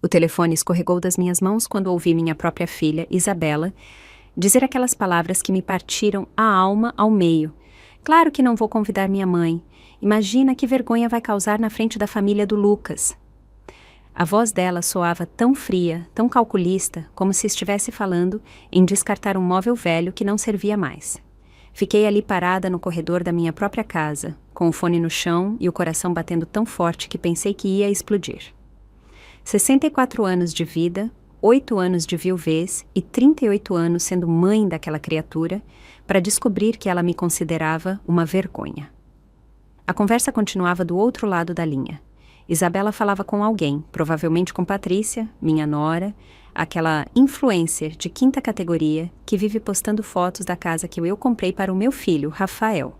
O telefone escorregou das minhas mãos quando ouvi minha própria filha, Isabela, dizer aquelas palavras que me partiram a alma ao meio. Claro que não vou convidar minha mãe. Imagina que vergonha vai causar na frente da família do Lucas. A voz dela soava tão fria, tão calculista, como se estivesse falando em descartar um móvel velho que não servia mais. Fiquei ali parada no corredor da minha própria casa, com o fone no chão e o coração batendo tão forte que pensei que ia explodir. 64 anos de vida, 8 anos de viuvez e 38 anos sendo mãe daquela criatura, para descobrir que ela me considerava uma vergonha. A conversa continuava do outro lado da linha. Isabela falava com alguém, provavelmente com Patrícia, minha nora, aquela influencer de 5ª categoria que vive postando fotos da casa que eu comprei para o meu filho, Rafael.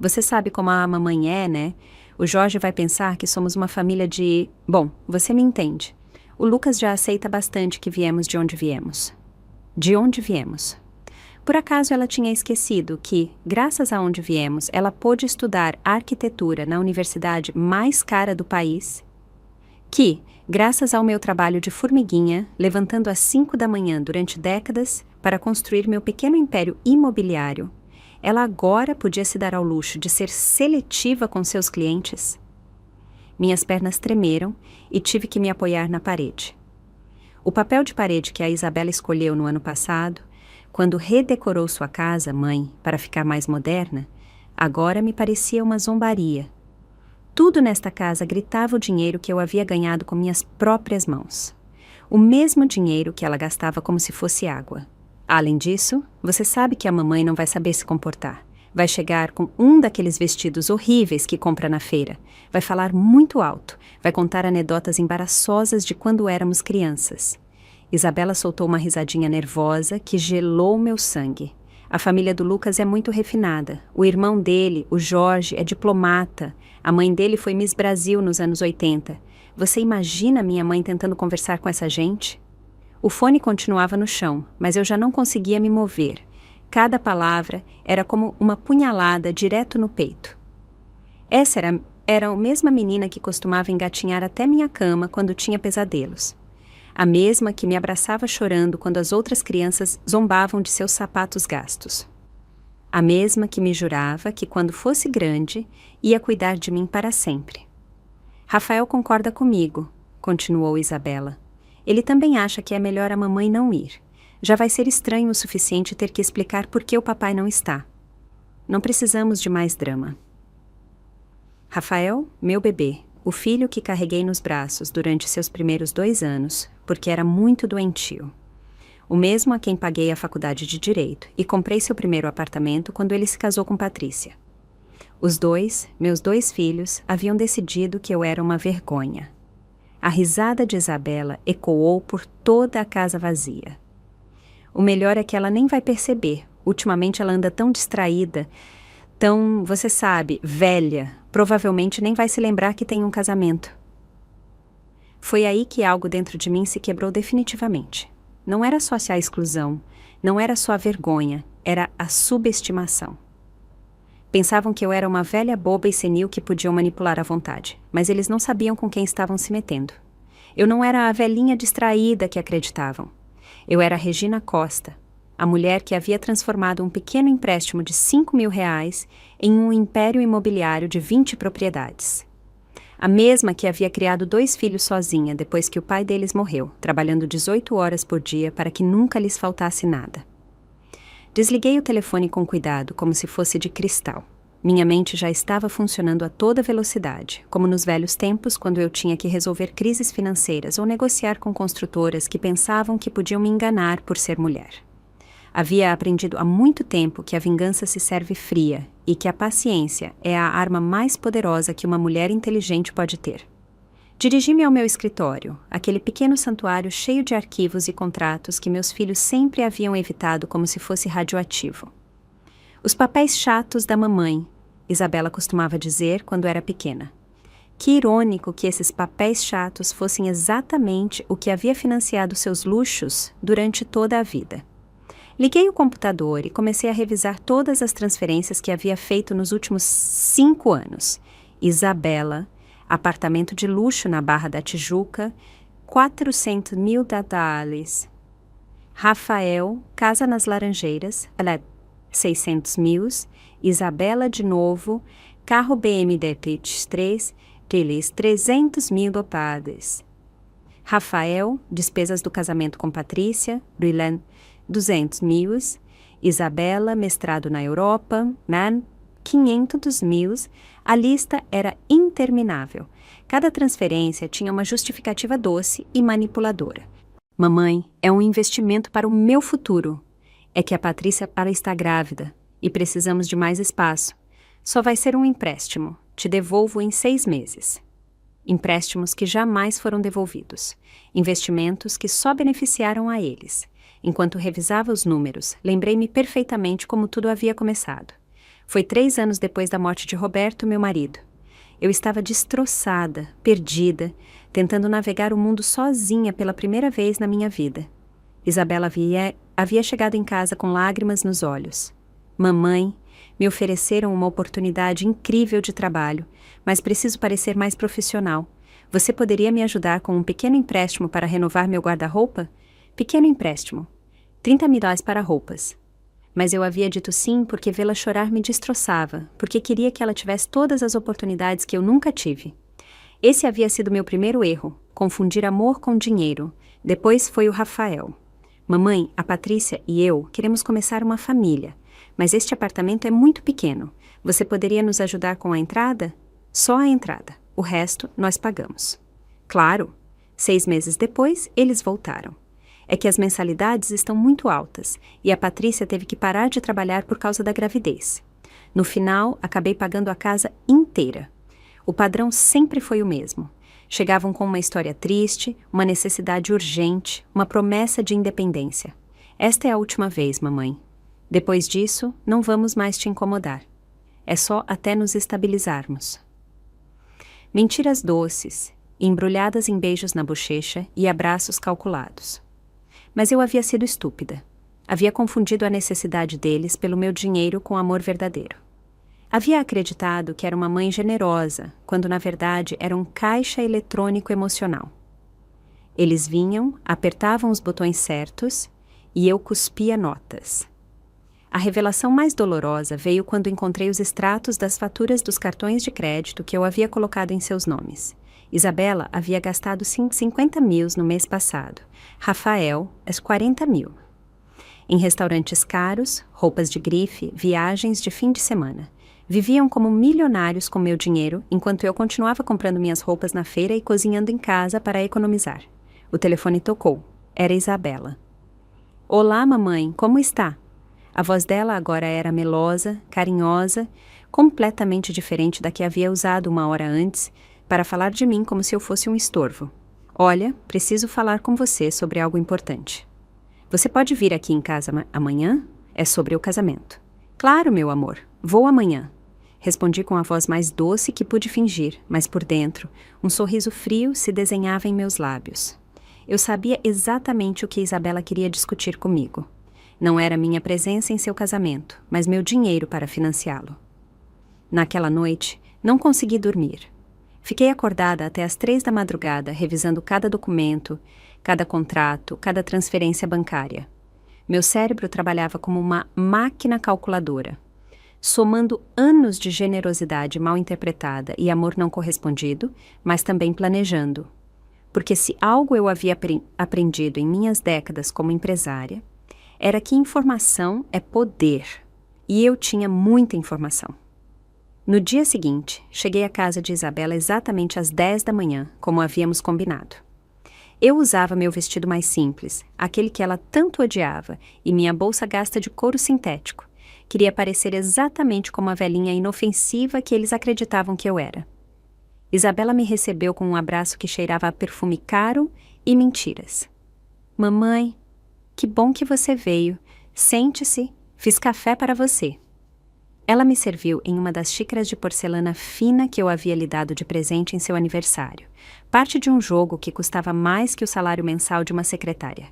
Você sabe como a mamãe é, né? O Jorge vai pensar que somos uma família de... Bom, você me entende. O Lucas já aceita bastante que viemos de onde viemos. De onde viemos? Por acaso ela tinha esquecido que, graças a onde viemos, ela pôde estudar arquitetura na universidade mais cara do país? Que, graças ao meu trabalho de formiguinha, levantando às 5 da manhã durante décadas para construir meu pequeno império imobiliário, ela agora podia se dar ao luxo de ser seletiva com seus clientes? Minhas pernas tremeram e tive que me apoiar na parede. O papel de parede que a Isabela escolheu no ano passado, quando redecorou sua casa, mãe, para ficar mais moderna, agora me parecia uma zombaria. Tudo nesta casa gritava o dinheiro que eu havia ganhado com minhas próprias mãos. O mesmo dinheiro que ela gastava como se fosse água. Além disso, você sabe que a mamãe não vai saber se comportar. Vai chegar com um daqueles vestidos horríveis que compra na feira. Vai falar muito alto. Vai contar anedotas embaraçosas de quando éramos crianças. Isabela soltou uma risadinha nervosa que gelou meu sangue. A família do Lucas é muito refinada. O irmão dele, o Jorge, é diplomata. A mãe dele foi Miss Brasil nos anos 80. Você imagina minha mãe tentando conversar com essa gente? O fone continuava no chão, mas eu já não conseguia me mover. Cada palavra era como uma punhalada direto no peito. Essa era a mesma menina que costumava engatinhar até minha cama quando tinha pesadelos. A mesma que me abraçava chorando quando as outras crianças zombavam de seus sapatos gastos. A mesma que me jurava que, quando fosse grande, ia cuidar de mim para sempre. Rafael concorda comigo, continuou Isabela. Ele também acha que é melhor a mamãe não ir. Já vai ser estranho o suficiente ter que explicar por que o papai não está. Não precisamos de mais drama. Rafael, meu bebê, o filho que carreguei nos braços durante seus primeiros 2 anos, porque era muito doentio. O mesmo a quem paguei a faculdade de Direito e comprei seu primeiro apartamento quando ele se casou com Patrícia. Os dois, meus 2 filhos, haviam decidido que eu era uma vergonha. A risada de Isabela ecoou por toda a casa vazia. O melhor é que ela nem vai perceber. Ultimamente ela anda tão distraída, tão, você sabe, velha. Provavelmente nem vai se lembrar que tem um casamento. Foi aí que algo dentro de mim se quebrou definitivamente. Não era só a exclusão, não era só a vergonha, era a subestimação. Pensavam que eu era uma velha boba e senil que podiam manipular à vontade, mas eles não sabiam com quem estavam se metendo. Eu não era a velhinha distraída que acreditavam. Eu era Regina Costa, a mulher que havia transformado um pequeno empréstimo de R$5.000 em um império imobiliário de 20 propriedades. A mesma que havia criado 2 filhos sozinha depois que o pai deles morreu, trabalhando 18 horas por dia para que nunca lhes faltasse nada. Desliguei o telefone com cuidado, como se fosse de cristal. Minha mente já estava funcionando a toda velocidade, como nos velhos tempos quando eu tinha que resolver crises financeiras ou negociar com construtoras que pensavam que podiam me enganar por ser mulher. Havia aprendido há muito tempo que a vingança se serve fria e que a paciência é a arma mais poderosa que uma mulher inteligente pode ter. Dirigi-me ao meu escritório, aquele pequeno santuário cheio de arquivos e contratos que meus filhos sempre haviam evitado como se fosse radioativo. Os papéis chatos da mamãe, Isabela costumava dizer quando era pequena. Que irônico que esses papéis chatos fossem exatamente o que havia financiado seus luxos durante toda a vida. Liguei o computador e comecei a revisar todas as transferências que havia feito nos últimos 5 anos. Isabela, apartamento de luxo na Barra da Tijuca, US$ 400.000. Rafael, casa nas Laranjeiras, 600.000. Isabela de novo, carro BMW X3, US$ 300.000. Rafael, despesas do casamento com Patrícia, 200.000. Isabela, mestrado na Europa, 500.000. A lista era interminável. Cada transferência tinha uma justificativa doce e manipuladora. Mamãe, é um investimento para o meu futuro. É que a Patrícia está grávida e precisamos de mais espaço. Só vai ser um empréstimo. Te devolvo em 6 meses. Empréstimos que jamais foram devolvidos. Investimentos que só beneficiaram a eles. Enquanto revisava os números, lembrei-me perfeitamente como tudo havia começado. Foi 3 anos depois da morte de Roberto, meu marido. Eu estava destroçada, perdida, tentando navegar o mundo sozinha pela primeira vez na minha vida. Isabela havia chegado em casa com lágrimas nos olhos. Mamãe, me ofereceram uma oportunidade incrível de trabalho, mas preciso parecer mais profissional. Você poderia me ajudar com um pequeno empréstimo para renovar meu guarda-roupa? Pequeno empréstimo. R$ 30.000 para roupas. Mas eu havia dito sim porque vê-la chorar me destroçava, porque queria que ela tivesse todas as oportunidades que eu nunca tive. Esse havia sido meu primeiro erro, confundir amor com dinheiro. Depois foi o Rafael. Mamãe, a Patrícia e eu queremos começar uma família, mas este apartamento é muito pequeno. Você poderia nos ajudar com a entrada? Só a entrada. O resto nós pagamos. Claro. 6 meses depois, eles voltaram. É que as mensalidades estão muito altas e a Patrícia teve que parar de trabalhar por causa da gravidez. No final, acabei pagando a casa inteira. O padrão sempre foi o mesmo. Chegavam com uma história triste, uma necessidade urgente, uma promessa de independência. Esta é a última vez, mamãe. Depois disso, não vamos mais te incomodar. É só até nos estabilizarmos. Mentiras doces, embrulhadas em beijos na bochecha e abraços calculados. Mas eu havia sido estúpida. Havia confundido a necessidade deles pelo meu dinheiro com amor verdadeiro. Havia acreditado que era uma mãe generosa, quando na verdade era um caixa eletrônico emocional. Eles vinham, apertavam os botões certos e eu cuspia notas. A revelação mais dolorosa veio quando encontrei os extratos das faturas dos cartões de crédito que eu havia colocado em seus nomes. Isabela havia gastado 50.000 no mês passado. Rafael, 40.000. Em restaurantes caros, roupas de grife, viagens de fim de semana. Viviam como milionários com meu dinheiro, enquanto eu continuava comprando minhas roupas na feira e cozinhando em casa para economizar. O telefone tocou. Era Isabela. Olá, mamãe, como está? A voz dela agora era melosa, carinhosa, completamente diferente da que havia usado uma hora antes, para falar de mim como se eu fosse um estorvo. Olha, preciso falar com você sobre algo importante. Você pode vir aqui em casa amanhã? É sobre o casamento. Claro, meu amor, vou amanhã. Respondi com a voz mais doce que pude fingir, mas por dentro, um sorriso frio se desenhava em meus lábios. Eu sabia exatamente o que Isabela queria discutir comigo. Não era minha presença em seu casamento, mas meu dinheiro para financiá-lo. Naquela noite, não consegui dormir. Fiquei acordada até as 3 da madrugada, revisando cada documento, cada contrato, cada transferência bancária. Meu cérebro trabalhava como uma máquina calculadora, somando anos de generosidade mal interpretada e amor não correspondido, mas também planejando. Porque se algo eu havia aprendido em minhas décadas como empresária, era que informação é poder, e eu tinha muita informação. No dia seguinte, cheguei à casa de Isabela exatamente às 10 da manhã, como havíamos combinado. Eu usava meu vestido mais simples, aquele que ela tanto odiava, e minha bolsa gasta de couro sintético. Queria parecer exatamente como a velhinha inofensiva que eles acreditavam que eu era. Isabela me recebeu com um abraço que cheirava a perfume caro e mentiras. Mamãe, que bom que você veio. Sente-se, fiz café para você. Ela me serviu em uma das xícaras de porcelana fina que eu havia lhe dado de presente em seu aniversário. Parte de um jogo que custava mais que o salário mensal de uma secretária.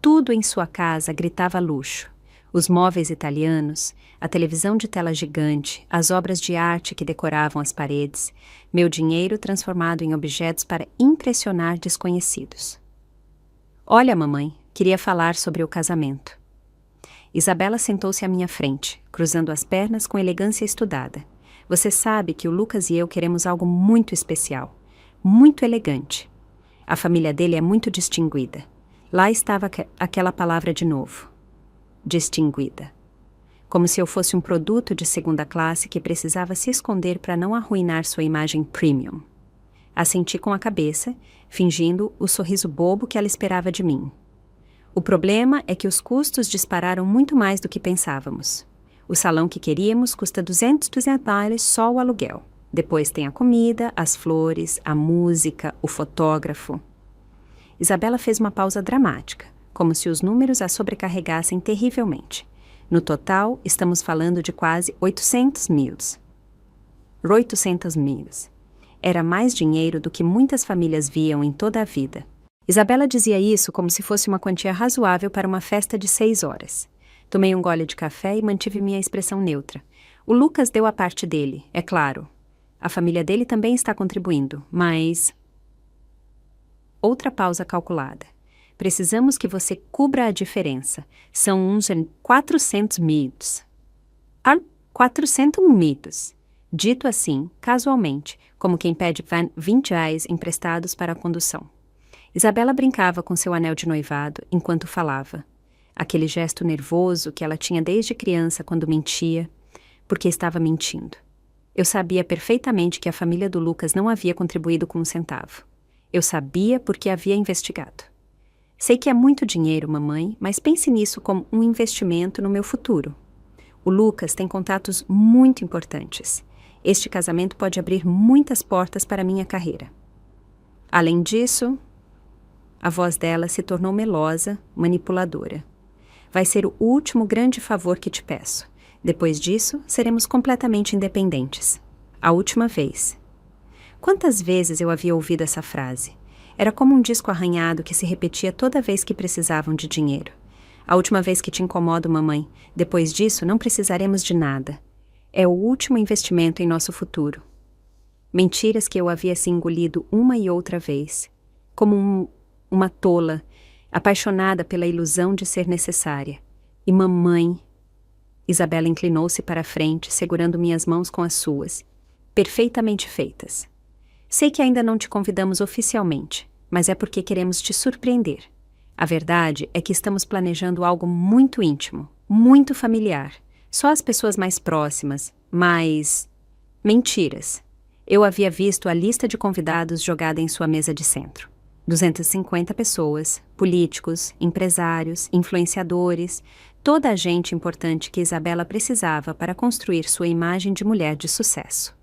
Tudo em sua casa gritava luxo. Os móveis italianos, a televisão de tela gigante, as obras de arte que decoravam as paredes, meu dinheiro transformado em objetos para impressionar desconhecidos. Olha, mamãe, queria falar sobre o casamento. Isabela sentou-se à minha frente, cruzando as pernas com elegância estudada. Você sabe que o Lucas e eu queremos algo muito especial, muito elegante. A família dele é muito distinguida. Lá estava aquela palavra de novo. Distinguida. Como se eu fosse um produto de segunda classe que precisava se esconder para não arruinar sua imagem premium. Assenti com a cabeça, fingindo o sorriso bobo que ela esperava de mim. O problema é que os custos dispararam muito mais do que pensávamos. O salão que queríamos custa $200 só o aluguel. Depois tem a comida, as flores, a música, o fotógrafo. Isabela fez uma pausa dramática, como se os números a sobrecarregassem terrivelmente. No total, estamos falando de quase 800 mil. 800 mil. Era mais dinheiro do que muitas famílias viam em toda a vida. Isabela dizia isso como se fosse uma quantia razoável para uma festa de 6 horas. Tomei um gole de café e mantive minha expressão neutra. O Lucas deu a parte dele, é claro. A família dele também está contribuindo, mas... Outra pausa calculada. Precisamos que você cubra a diferença. São uns 400 mil. 400 mil. Dito assim, casualmente, como quem pede R$20 emprestados para a condução. Isabela brincava com seu anel de noivado enquanto falava. Aquele gesto nervoso que ela tinha desde criança quando mentia, porque estava mentindo. Eu sabia perfeitamente que a família do Lucas não havia contribuído com um centavo. Eu sabia porque havia investigado. Sei que é muito dinheiro, mamãe, mas pense nisso como um investimento no meu futuro. O Lucas tem contatos muito importantes. Este casamento pode abrir muitas portas para minha carreira. Além disso, a voz dela se tornou melosa, manipuladora. Vai ser o último grande favor que te peço. Depois disso, seremos completamente independentes. A última vez. Quantas vezes eu havia ouvido essa frase? Era como um disco arranhado que se repetia toda vez que precisavam de dinheiro. A última vez que te incomodo, mamãe. Depois disso, não precisaremos de nada. É o último investimento em nosso futuro. Mentiras que eu havia se engolido uma e outra vez. Como uma tola, apaixonada pela ilusão de ser necessária. E mamãe... Isabela inclinou-se para a frente, segurando minhas mãos com as suas. Perfeitamente feitas. Sei que ainda não te convidamos oficialmente, mas é porque queremos te surpreender. A verdade é que estamos planejando algo muito íntimo, muito familiar. Só as pessoas mais próximas, mas... Mentiras. Eu havia visto a lista de convidados jogada em sua mesa de centro. 250 pessoas, políticos, empresários, influenciadores, toda a gente importante que Isabela precisava para construir sua imagem de mulher de sucesso.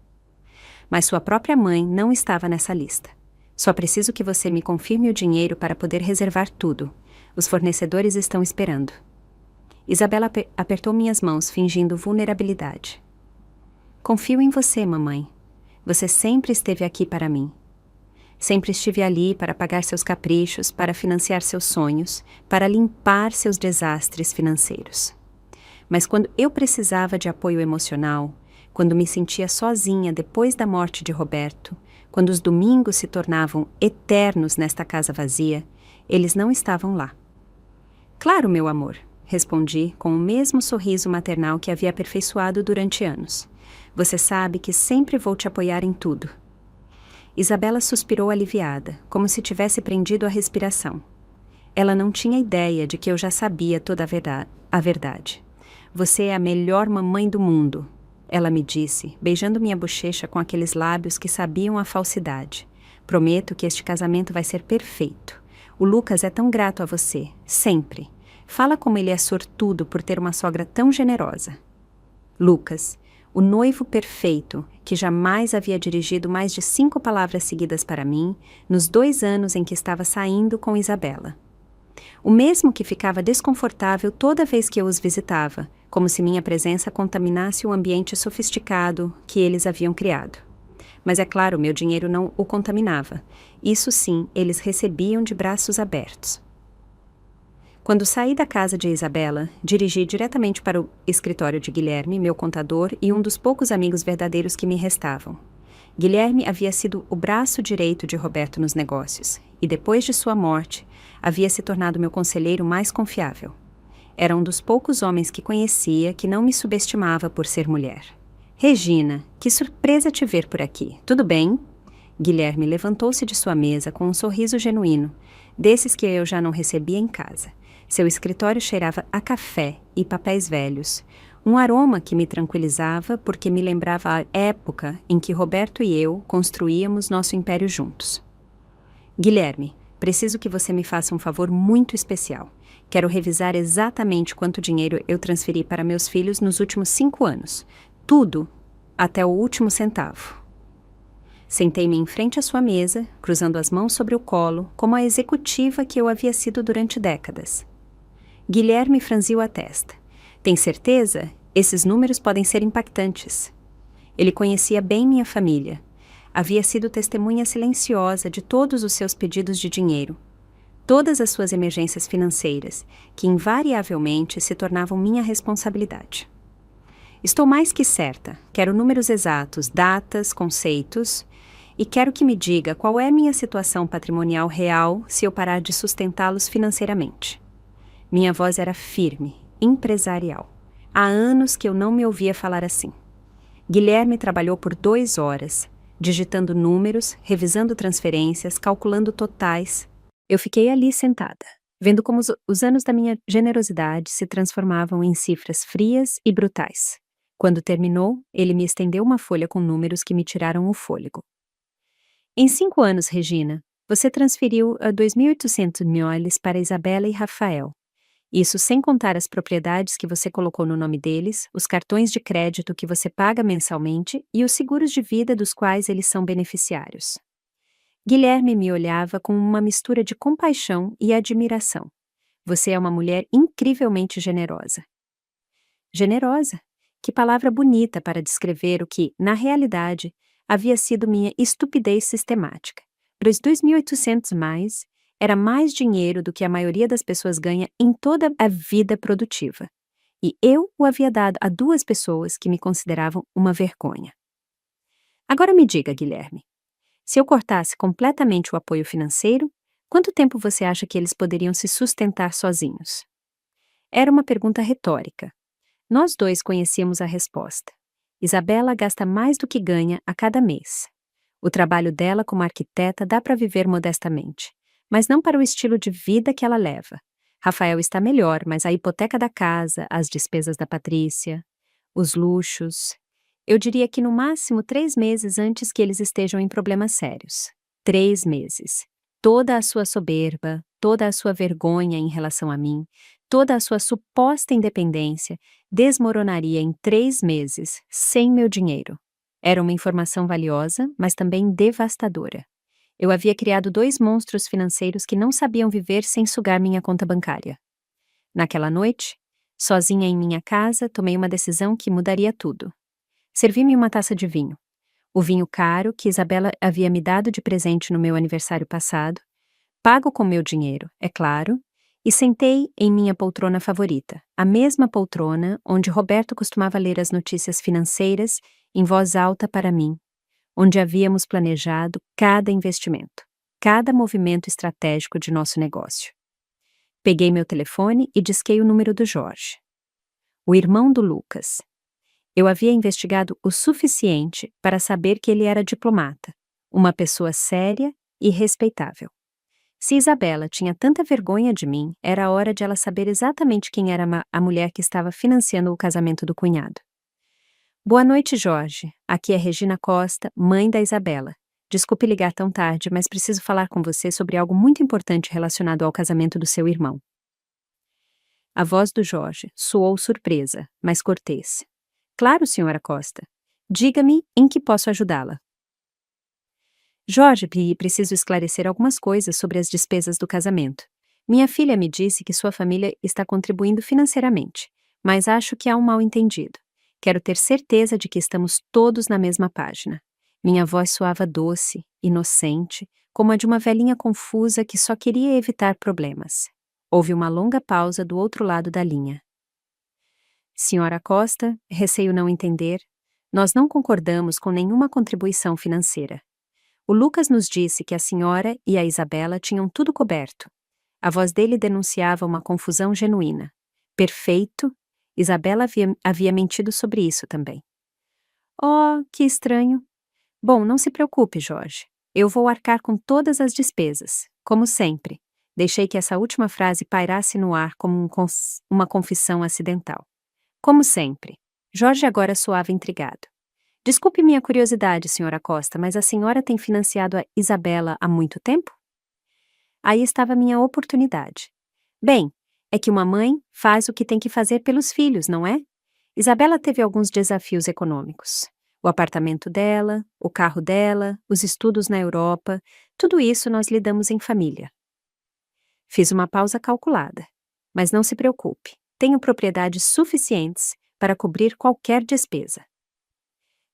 Mas sua própria mãe não estava nessa lista. Só preciso que você me confirme o dinheiro para poder reservar tudo. Os fornecedores estão esperando. Isabela apertou minhas mãos, fingindo vulnerabilidade. Confio em você, mamãe. Você sempre esteve aqui para mim. Sempre estive ali para pagar seus caprichos, para financiar seus sonhos, para limpar seus desastres financeiros. Mas quando eu precisava de apoio emocional, quando me sentia sozinha depois da morte de Roberto, quando os domingos se tornavam eternos nesta casa vazia, eles não estavam lá. Claro, meu amor, respondi com o mesmo sorriso maternal que havia aperfeiçoado durante anos. Você sabe que sempre vou te apoiar em tudo. Isabela suspirou aliviada, como se tivesse prendido a respiração. Ela não tinha ideia de que eu já sabia toda a verdade. Você é a melhor mamãe do mundo, ela me disse, beijando minha bochecha com aqueles lábios que sabiam a falsidade. Prometo que este casamento vai ser perfeito. O Lucas é tão grato a você, sempre. Fala como ele é sortudo por ter uma sogra tão generosa. Lucas, o noivo perfeito, que jamais havia dirigido mais de 5 palavras seguidas para mim, nos 2 anos em que estava saindo com Isabela. O mesmo que ficava desconfortável toda vez que eu os visitava, como se minha presença contaminasse o ambiente sofisticado que eles haviam criado. Mas é claro, meu dinheiro não o contaminava. Isso sim, eles recebiam de braços abertos. Quando saí da casa de Isabela, dirigi diretamente para o escritório de Guilherme, meu contador e um dos poucos amigos verdadeiros que me restavam. Guilherme havia sido o braço direito de Roberto nos negócios, e depois de sua morte, havia se tornado meu conselheiro mais confiável. Era um dos poucos homens que conhecia que não me subestimava por ser mulher. Regina, que surpresa te ver por aqui. Tudo bem? Guilherme levantou-se de sua mesa com um sorriso genuíno, desses que eu já não recebia em casa. Seu escritório cheirava a café e papéis velhos, um aroma que me tranquilizava porque me lembrava a época em que Roberto e eu construíamos nosso império juntos. Guilherme, preciso que você me faça um favor muito especial. Quero revisar exatamente quanto dinheiro eu transferi para meus filhos nos últimos 5 anos. Tudo, até o último centavo. Sentei-me em frente à sua mesa, cruzando as mãos sobre o colo, como a executiva que eu havia sido durante décadas. Guilherme franziu a testa. Tem certeza? Esses números podem ser impactantes. Ele conhecia bem minha família. Havia sido testemunha silenciosa de todos os seus pedidos de dinheiro, todas as suas emergências financeiras, que invariavelmente se tornavam minha responsabilidade. Estou mais que certa. Quero números exatos, datas, conceitos, e quero que me diga qual é minha situação patrimonial real se eu parar de sustentá-los financeiramente. Minha voz era firme, empresarial. Há anos que eu não me ouvia falar assim. Guilherme trabalhou por 2 horas, digitando números, revisando transferências, calculando totais. Eu fiquei ali sentada, vendo como os anos da minha generosidade se transformavam em cifras frias e brutais. Quando terminou, ele me estendeu uma folha com números que me tiraram o fôlego. Em 5 anos, Regina, você transferiu 2.800 milhões para Isabela e Rafael. Isso sem contar as propriedades que você colocou no nome deles, os cartões de crédito que você paga mensalmente e os seguros de vida dos quais eles são beneficiários. Guilherme me olhava com uma mistura de compaixão e admiração. Você é uma mulher incrivelmente generosa. Generosa? Que palavra bonita para descrever o que, na realidade, havia sido minha estupidez sistemática. Os 2.800 mais era mais dinheiro do que a maioria das pessoas ganha em toda a vida produtiva. E eu o havia dado a 2 pessoas que me consideravam uma vergonha. Agora me diga, Guilherme, se eu cortasse completamente o apoio financeiro, quanto tempo você acha que eles poderiam se sustentar sozinhos? Era uma pergunta retórica. Nós 2 conhecíamos a resposta. Isabela gasta mais do que ganha a cada mês. O trabalho dela como arquiteta dá para viver modestamente, mas não para o estilo de vida que ela leva. Rafael está melhor, mas a hipoteca da casa, as despesas da Patrícia, os luxos... Eu diria que no máximo 3 meses antes que eles estejam em problemas sérios. 3 meses. Toda a sua soberba, toda a sua vergonha em relação a mim, toda a sua suposta independência desmoronaria em 3 meses, sem meu dinheiro. Era uma informação valiosa, mas também devastadora. Eu havia criado 2 monstros financeiros que não sabiam viver sem sugar minha conta bancária. Naquela noite, sozinha em minha casa, tomei uma decisão que mudaria tudo. Servi-me uma taça de vinho. O vinho caro que Isabela havia me dado de presente no meu aniversário passado, pago com meu dinheiro, é claro, e sentei em minha poltrona favorita, a mesma poltrona onde Roberto costumava ler as notícias financeiras em voz alta para mim, onde havíamos planejado cada investimento, cada movimento estratégico de nosso negócio. Peguei meu telefone e disquei o número do Jorge, o irmão do Lucas. Eu havia investigado o suficiente para saber que ele era diplomata, uma pessoa séria e respeitável. Se Isabela tinha tanta vergonha de mim, era hora de ela saber exatamente quem era a mulher que estava financiando o casamento do cunhado. Boa noite, Jorge. Aqui é Regina Costa, mãe da Isabela. Desculpe ligar tão tarde, mas preciso falar com você sobre algo muito importante relacionado ao casamento do seu irmão. A voz do Jorge soou surpresa, mas cortês. Claro, senhora Costa. Diga-me em que posso ajudá-la. Jorge, preciso esclarecer algumas coisas sobre as despesas do casamento. Minha filha me disse que sua família está contribuindo financeiramente, mas acho que há um mal-entendido. Quero ter certeza de que estamos todos na mesma página. Minha voz soava doce, inocente, como a de uma velhinha confusa que só queria evitar problemas. Houve uma longa pausa do outro lado da linha. Senhora Costa, receio não entender, nós não concordamos com nenhuma contribuição financeira. O Lucas nos disse que a senhora e a Isabela tinham tudo coberto. A voz dele denunciava uma confusão genuína. Perfeito. Isabela havia mentido sobre isso também. Oh, que estranho. Bom, não se preocupe, Jorge. Eu vou arcar com todas as despesas, como sempre. Deixei que essa última frase pairasse no ar como uma confissão acidental. Como sempre. Jorge agora soava intrigado. Desculpe minha curiosidade, senhora Costa, mas a senhora tem financiado a Isabela há muito tempo? Aí estava minha oportunidade. Bem, é que uma mãe faz o que tem que fazer pelos filhos, não é? Isabela teve alguns desafios econômicos. O apartamento dela, o carro dela, os estudos na Europa, tudo isso nós lidamos em família. Fiz uma pausa calculada. Mas não se preocupe, tenho propriedades suficientes para cobrir qualquer despesa.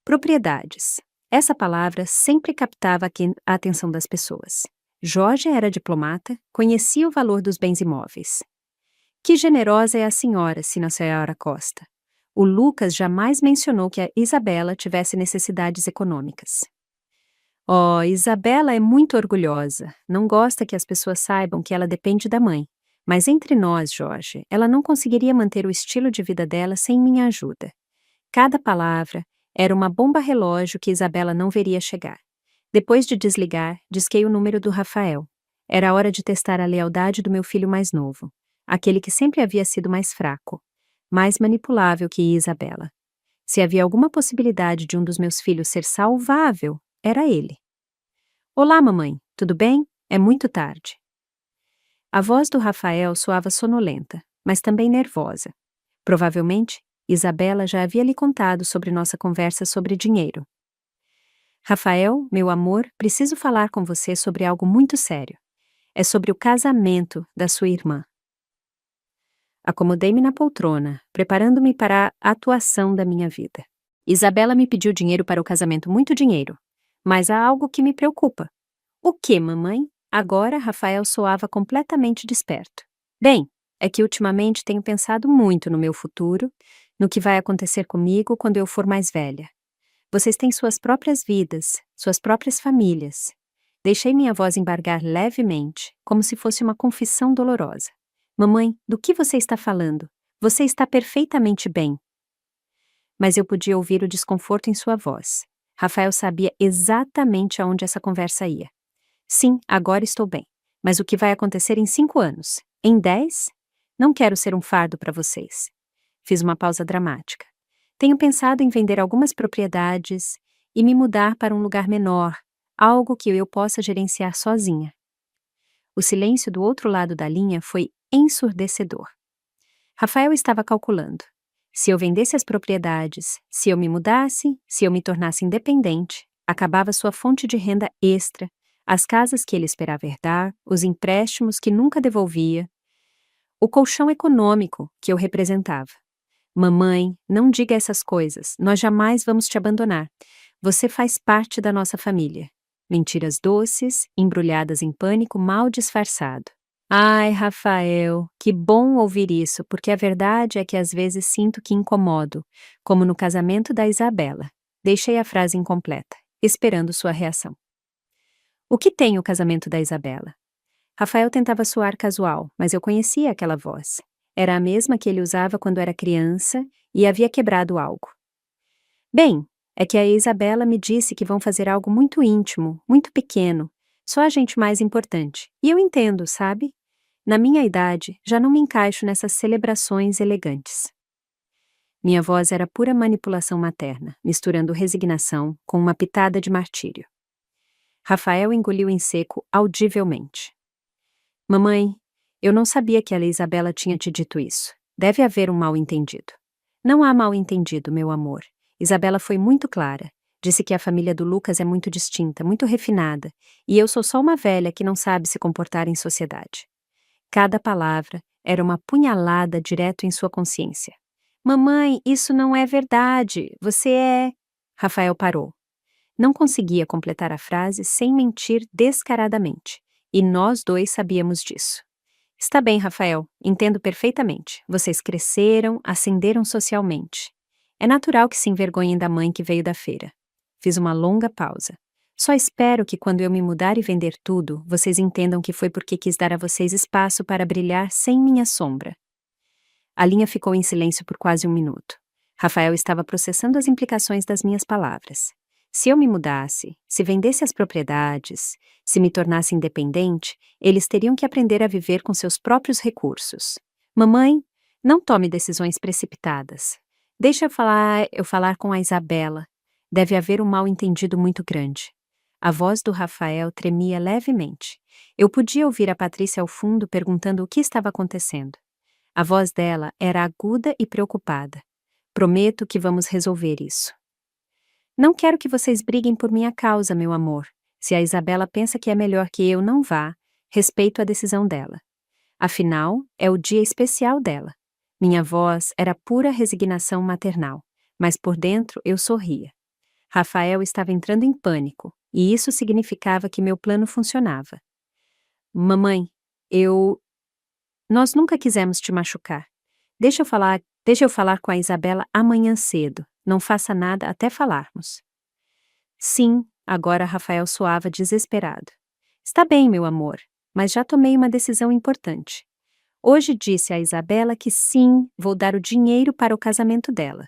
Propriedades. Essa palavra sempre captava a atenção das pessoas. Jorge era diplomata, conhecia o valor dos bens imóveis. Que generosa é a senhora Costa. O Lucas jamais mencionou que a Isabela tivesse necessidades econômicas. Oh, Isabela é muito orgulhosa. Não gosta que as pessoas saibam que ela depende da mãe. Mas entre nós, Jorge, ela não conseguiria manter o estilo de vida dela sem minha ajuda. Cada palavra era uma bomba relógio que Isabela não veria chegar. Depois de desligar, disquei o número do Rafael. Era hora de testar a lealdade do meu filho mais novo, aquele que sempre havia sido mais fraco, mais manipulável que Isabela. Se havia alguma possibilidade de um dos meus filhos ser salvável, era ele. Olá, mamãe, tudo bem? É muito tarde. A voz do Rafael soava sonolenta, mas também nervosa. Provavelmente, Isabela já havia lhe contado sobre nossa conversa sobre dinheiro. Rafael, meu amor, preciso falar com você sobre algo muito sério. É sobre o casamento da sua irmã. Acomodei-me na poltrona, preparando-me para a atuação da minha vida. Isabela me pediu dinheiro para o casamento, muito dinheiro. Mas há algo que me preocupa. O que, mamãe? Agora Rafael soava completamente desperto. Bem, é que ultimamente tenho pensado muito no meu futuro, no que vai acontecer comigo quando eu for mais velha. Vocês têm suas próprias vidas, suas próprias famílias. Deixei minha voz embargar levemente, como se fosse uma confissão dolorosa. Mamãe, do que você está falando? Você está perfeitamente bem. Mas eu podia ouvir o desconforto em sua voz. Rafael sabia exatamente aonde essa conversa ia. Sim, agora estou bem. Mas o que vai acontecer em 5 anos? Em 10? Não quero ser um fardo para vocês. Fiz uma pausa dramática. Tenho pensado em vender algumas propriedades e me mudar para um lugar menor, algo que eu possa gerenciar sozinha. O silêncio do outro lado da linha foi ensurdecedor. Rafael estava calculando. Se eu vendesse as propriedades, se eu me mudasse, se eu me tornasse independente, acabava sua fonte de renda extra, as casas que ele esperava herdar, os empréstimos que nunca devolvia, o colchão econômico que eu representava. Mamãe, não diga essas coisas, nós jamais vamos te abandonar. Você faz parte da nossa família. Mentiras doces, embrulhadas em pânico mal disfarçado. Ai, Rafael, que bom ouvir isso, porque a verdade é que às vezes sinto que incomodo, como no casamento da Isabela. Deixei a frase incompleta, esperando sua reação. O que tem o casamento da Isabela? Rafael tentava soar casual, mas eu conhecia aquela voz. Era a mesma que ele usava quando era criança e havia quebrado algo. Bem, é que a Isabela me disse que vão fazer algo muito íntimo, muito pequeno, só a gente mais importante. E eu entendo, sabe? Na minha idade, já não me encaixo nessas celebrações elegantes. Minha voz era pura manipulação materna, misturando resignação com uma pitada de martírio. Rafael engoliu em seco audivelmente. Mamãe, eu não sabia que a Isabela tinha te dito isso. Deve haver um mal-entendido. Não há mal-entendido, meu amor. Isabela foi muito clara. Disse que a família do Lucas é muito distinta, muito refinada, e eu sou só uma velha que não sabe se comportar em sociedade. Cada palavra era uma punhalada direto em sua consciência. Mamãe, isso não é verdade. Você é... Rafael parou. Não conseguia completar a frase sem mentir descaradamente, e nós dois sabíamos disso. Está bem, Rafael, entendo perfeitamente. Vocês cresceram, ascenderam socialmente. É natural que se envergonhem da mãe que veio da feira. Fiz uma longa pausa. Só espero que quando eu me mudar e vender tudo, vocês entendam que foi porque quis dar a vocês espaço para brilhar sem minha sombra. A linha ficou em silêncio por quase um minuto. Rafael estava processando as implicações das minhas palavras. Se eu me mudasse, se vendesse as propriedades, se me tornasse independente, eles teriam que aprender a viver com seus próprios recursos. Mamãe, não tome decisões precipitadas. Deixa eu falar com a Isabela. Deve haver um mal-entendido muito grande. A voz do Rafael tremia levemente. Eu podia ouvir a Patrícia ao fundo perguntando o que estava acontecendo. A voz dela era aguda e preocupada. Prometo que vamos resolver isso. Não quero que vocês briguem por minha causa, meu amor. Se a Isabela pensa que é melhor que eu não vá, respeito a decisão dela. Afinal, é o dia especial dela. Minha voz era pura resignação maternal, mas por dentro eu sorria. Rafael estava entrando em pânico, e isso significava que meu plano funcionava. Mamãe, nós nunca quisemos te machucar. Deixa eu falar com a Isabela amanhã cedo. Não faça nada até falarmos. Sim, agora Rafael soava desesperado. Está bem, meu amor, mas já tomei uma decisão importante. Hoje disse a Isabela que sim, vou dar o dinheiro para o casamento dela.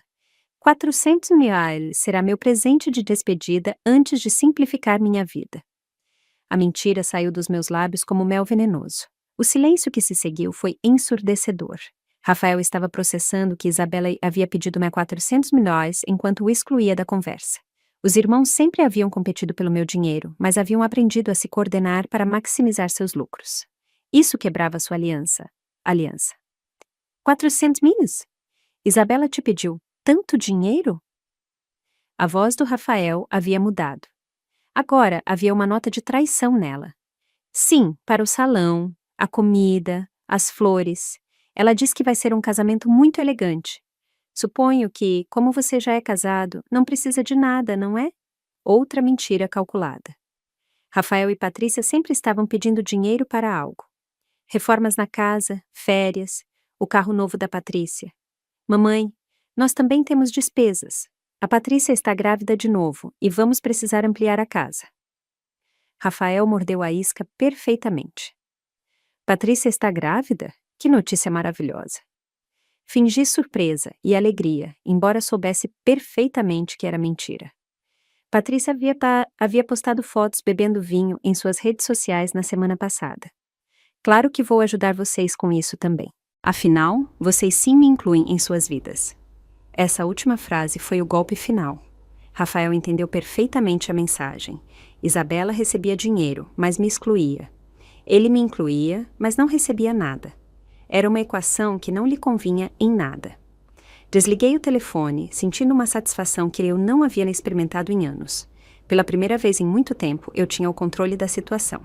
400 mil será meu presente de despedida antes de simplificar minha vida. A mentira saiu dos meus lábios como mel venenoso. O silêncio que se seguiu foi ensurdecedor. Rafael estava processando que Isabela havia pedido-me 400 milhões enquanto o excluía da conversa. Os irmãos sempre haviam competido pelo meu dinheiro, mas haviam aprendido a se coordenar para maximizar seus lucros. Isso quebrava sua aliança. 400 milhas? Isabela te pediu tanto dinheiro? A voz do Rafael havia mudado. Agora havia uma nota de traição nela. Sim, para o salão, a comida, as flores. Ela diz que vai ser um casamento muito elegante. Suponho que, como você já é casado, não precisa de nada, não é? Outra mentira calculada. Rafael e Patrícia sempre estavam pedindo dinheiro para algo. Reformas na casa, férias, o carro novo da Patrícia. Mamãe, nós também temos despesas. A Patrícia está grávida de novo e vamos precisar ampliar a casa. Rafael mordeu a isca perfeitamente. Patrícia está grávida? Que notícia maravilhosa. Fingi surpresa e alegria, embora soubesse perfeitamente que era mentira. Patrícia havia postado fotos bebendo vinho em suas redes sociais na semana passada. Claro que vou ajudar vocês com isso também. Afinal, vocês sim me incluem em suas vidas. Essa última frase foi o golpe final. Rafael entendeu perfeitamente a mensagem. Isabela recebia dinheiro, mas me excluía. Ele me incluía, mas não recebia nada. Era uma equação que não lhe convinha em nada. Desliguei o telefone, sentindo uma satisfação que eu não havia experimentado em anos. Pela primeira vez em muito tempo, eu tinha o controle da situação.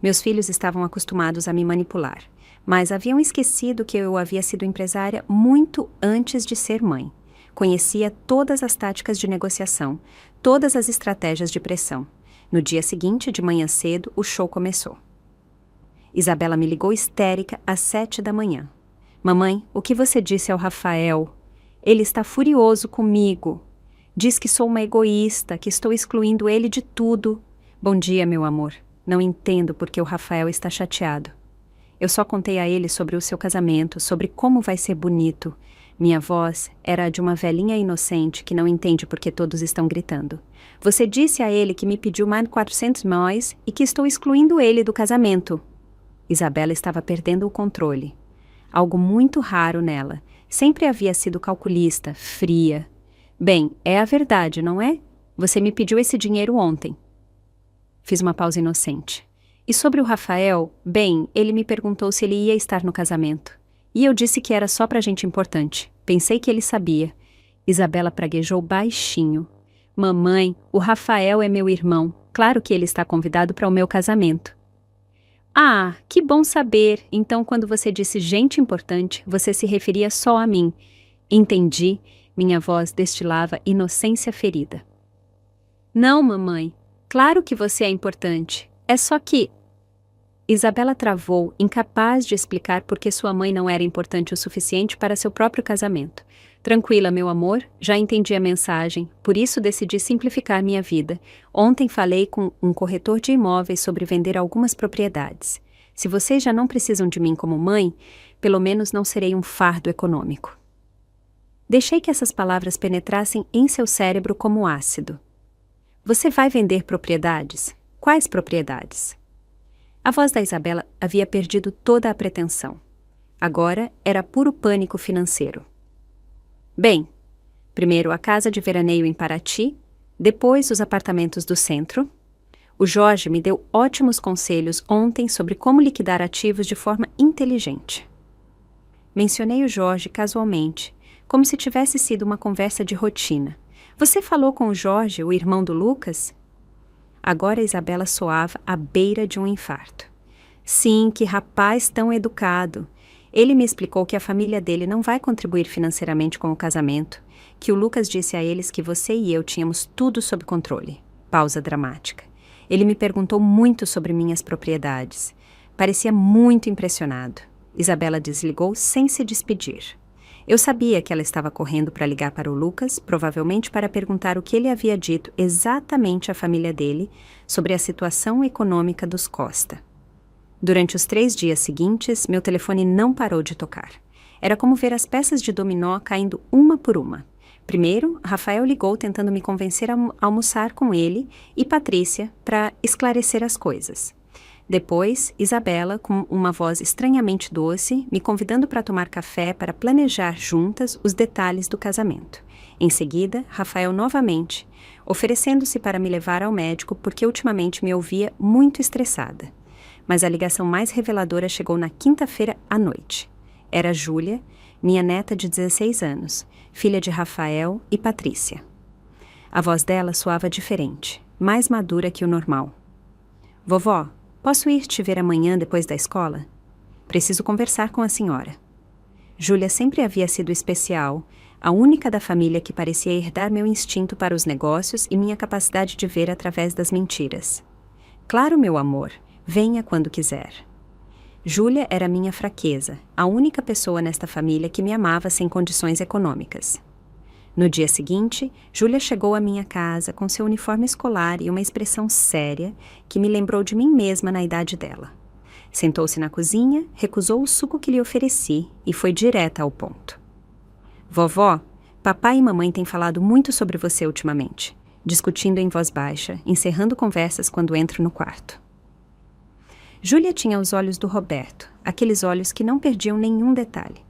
Meus filhos estavam acostumados a me manipular, mas haviam esquecido que eu havia sido empresária muito antes de ser mãe. Conhecia todas as táticas de negociação, todas as estratégias de pressão. No dia seguinte, de manhã cedo, o show começou. Isabela me ligou histérica às 7 da manhã. Mamãe, o que você disse ao Rafael? Ele está furioso comigo. Diz que sou uma egoísta, que estou excluindo ele de tudo. Bom dia, meu amor. Não entendo por que o Rafael está chateado. Eu só contei a ele sobre o seu casamento, sobre como vai ser bonito. Minha voz era a de uma velhinha inocente que não entende por que todos estão gritando. Você disse a ele que me pediu mais de 400 milhões e que estou excluindo ele do casamento. Isabela estava perdendo o controle. Algo muito raro nela. Sempre havia sido calculista, fria. Bem, é a verdade, não é? Você me pediu esse dinheiro ontem. Fiz uma pausa inocente. E sobre o Rafael, bem, ele me perguntou se ele ia estar no casamento. E eu disse que era só pra gente importante. Pensei que ele sabia. Isabela praguejou baixinho. Mamãe, o Rafael é meu irmão. Claro que ele está convidado para o meu casamento. Ah, que bom saber. Então, quando você disse gente importante, você se referia só a mim. Entendi. Minha voz destilava inocência ferida. Não, mamãe. Claro que você é importante. É só que... Isabela travou, incapaz de explicar por que sua mãe não era importante o suficiente para seu próprio casamento. Tranquila, meu amor, já entendi a mensagem, por isso decidi simplificar minha vida. Ontem falei com um corretor de imóveis sobre vender algumas propriedades. Se vocês já não precisam de mim como mãe, pelo menos não serei um fardo econômico. Deixei que essas palavras penetrassem em seu cérebro como ácido. Você vai vender propriedades? Quais propriedades? A voz da Isabela havia perdido toda a pretensão. Agora era puro pânico financeiro. Bem, primeiro a casa de veraneio em Paraty, depois os apartamentos do centro. O Jorge me deu ótimos conselhos ontem sobre como liquidar ativos de forma inteligente. Mencionei o Jorge casualmente, como se tivesse sido uma conversa de rotina. Você falou com o Jorge, o irmão do Lucas? Agora Isabela soava à beira de um infarto. Sim, que rapaz tão educado. Ele me explicou que a família dele não vai contribuir financeiramente com o casamento, que o Lucas disse a eles que você e eu tínhamos tudo sob controle. Pausa dramática. Ele me perguntou muito sobre minhas propriedades. Parecia muito impressionado. Isabela desligou sem se despedir. Eu sabia que ela estava correndo para ligar para o Lucas, provavelmente para perguntar o que ele havia dito exatamente à família dele sobre a situação econômica dos Costa. Durante os 3 dias seguintes, meu telefone não parou de tocar. Era como ver as peças de dominó caindo uma por uma. Primeiro, Rafael ligou tentando me convencer a almoçar com ele e Patrícia para esclarecer as coisas. Depois, Isabela, com uma voz estranhamente doce, me convidando para tomar café para planejar juntas os detalhes do casamento. Em seguida, Rafael novamente, oferecendo-se para me levar ao médico porque ultimamente me ouvia muito estressada. Mas a ligação mais reveladora chegou na quinta-feira à noite. Era Júlia, minha neta de 16 anos, filha de Rafael e Patrícia. A voz dela soava diferente, mais madura que o normal. Vovó, posso ir te ver amanhã depois da escola? Preciso conversar com a senhora. Júlia sempre havia sido especial, a única da família que parecia herdar meu instinto para os negócios e minha capacidade de ver através das mentiras. Claro, meu amor, venha quando quiser. Júlia era minha fraqueza, a única pessoa nesta família que me amava sem condições econômicas. No dia seguinte, Júlia chegou à minha casa com seu uniforme escolar e uma expressão séria que me lembrou de mim mesma na idade dela. Sentou-se na cozinha, recusou o suco que lhe ofereci e foi direta ao ponto. Vovó, papai e mamãe têm falado muito sobre você ultimamente, discutindo em voz baixa, encerrando conversas quando entro no quarto. Júlia tinha os olhos do Roberto, aqueles olhos que não perdiam nenhum detalhe.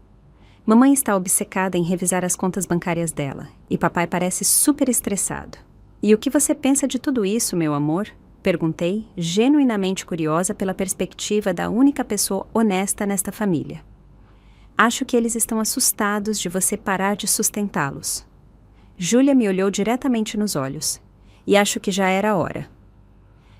Mamãe está obcecada em revisar as contas bancárias dela, e papai parece super estressado. E o que você pensa de tudo isso, meu amor? Perguntei, genuinamente curiosa pela perspectiva da única pessoa honesta nesta família. Acho que eles estão assustados de você parar de sustentá-los. Júlia me olhou diretamente nos olhos, e acho que já era hora.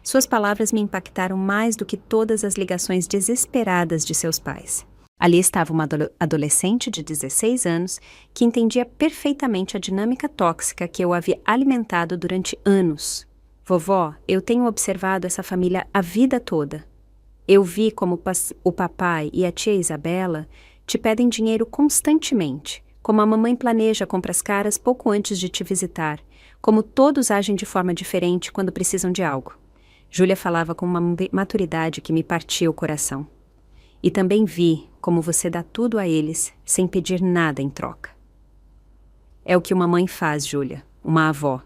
Suas palavras me impactaram mais do que todas as ligações desesperadas de seus pais. Ali estava uma adolescente de 16 anos que entendia perfeitamente a dinâmica tóxica que eu havia alimentado durante anos. Vovó, eu tenho observado essa família a vida toda. Eu vi como o papai e a tia Isabela te pedem dinheiro constantemente, como a mamãe planeja compras caras pouco antes de te visitar, como todos agem de forma diferente quando precisam de algo. Júlia falava com uma maturidade que me partia o coração. E também vi como você dá tudo a eles sem pedir nada em troca. É o que uma mãe faz, Júlia, uma avó.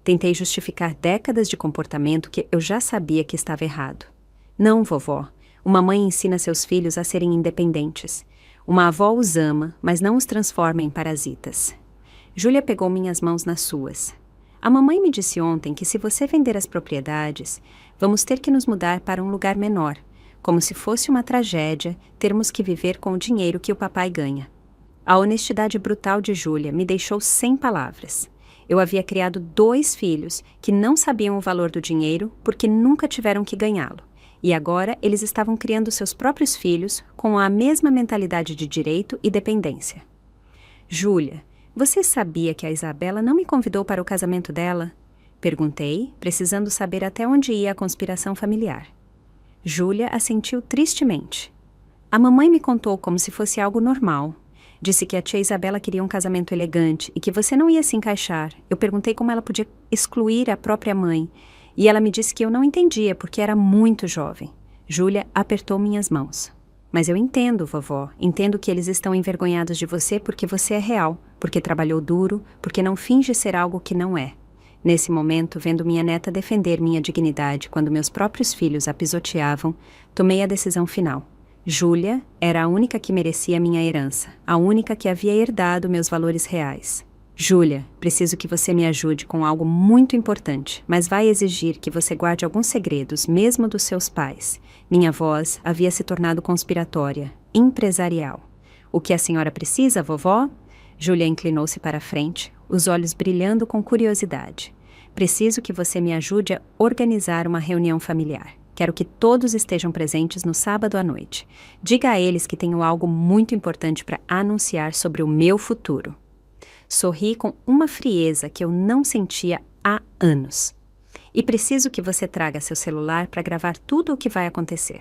Tentei justificar décadas de comportamento que eu já sabia que estava errado. Não, vovó, uma mãe ensina seus filhos a serem independentes. Uma avó os ama, mas não os transforma em parasitas. Júlia pegou minhas mãos nas suas. A mamãe me disse ontem que se você vender as propriedades, vamos ter que nos mudar para um lugar menor, como se fosse uma tragédia termos que viver com o dinheiro que o papai ganha. A honestidade brutal de Júlia me deixou sem palavras. Eu havia criado 2 filhos que não sabiam o valor do dinheiro porque nunca tiveram que ganhá-lo. E agora eles estavam criando seus próprios filhos com a mesma mentalidade de direito e dependência. Júlia, você sabia que a Isabela não me convidou para o casamento dela? Perguntei, precisando saber até onde ia a conspiração familiar. Júlia assentiu tristemente. A mamãe me contou como se fosse algo normal. Disse que a tia Isabela queria um casamento elegante e que você não ia se encaixar. Eu perguntei como ela podia excluir a própria mãe. E ela me disse que eu não entendia porque era muito jovem. Júlia apertou minhas mãos. Mas eu entendo, vovó. Entendo que eles estão envergonhados de você porque você é real, porque trabalhou duro, porque não finge ser algo que não é. Nesse momento, vendo minha neta defender minha dignidade quando meus próprios filhos a pisoteavam, tomei a decisão final. Júlia era a única que merecia minha herança, a única que havia herdado meus valores reais. Júlia, preciso que você me ajude com algo muito importante, mas vai exigir que você guarde alguns segredos, mesmo dos seus pais. Minha voz havia se tornado conspiratória, empresarial. O que a senhora precisa, vovó? Júlia inclinou-se para a frente, os olhos brilhando com curiosidade. Preciso que você me ajude a organizar uma reunião familiar. Quero que todos estejam presentes no sábado à noite. Diga a eles que tenho algo muito importante para anunciar sobre o meu futuro. Sorri com uma frieza que eu não sentia há anos. E preciso que você traga seu celular para gravar tudo o que vai acontecer.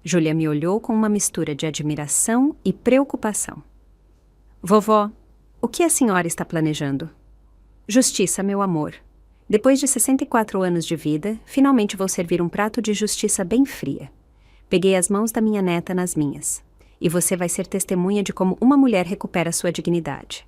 Júlia me olhou com uma mistura de admiração e preocupação. Vovó, o que a senhora está planejando? Justiça, meu amor. Depois de 64 anos de vida, finalmente vou servir um prato de justiça bem fria. Peguei as mãos da minha neta nas minhas. E você vai ser testemunha de como uma mulher recupera sua dignidade.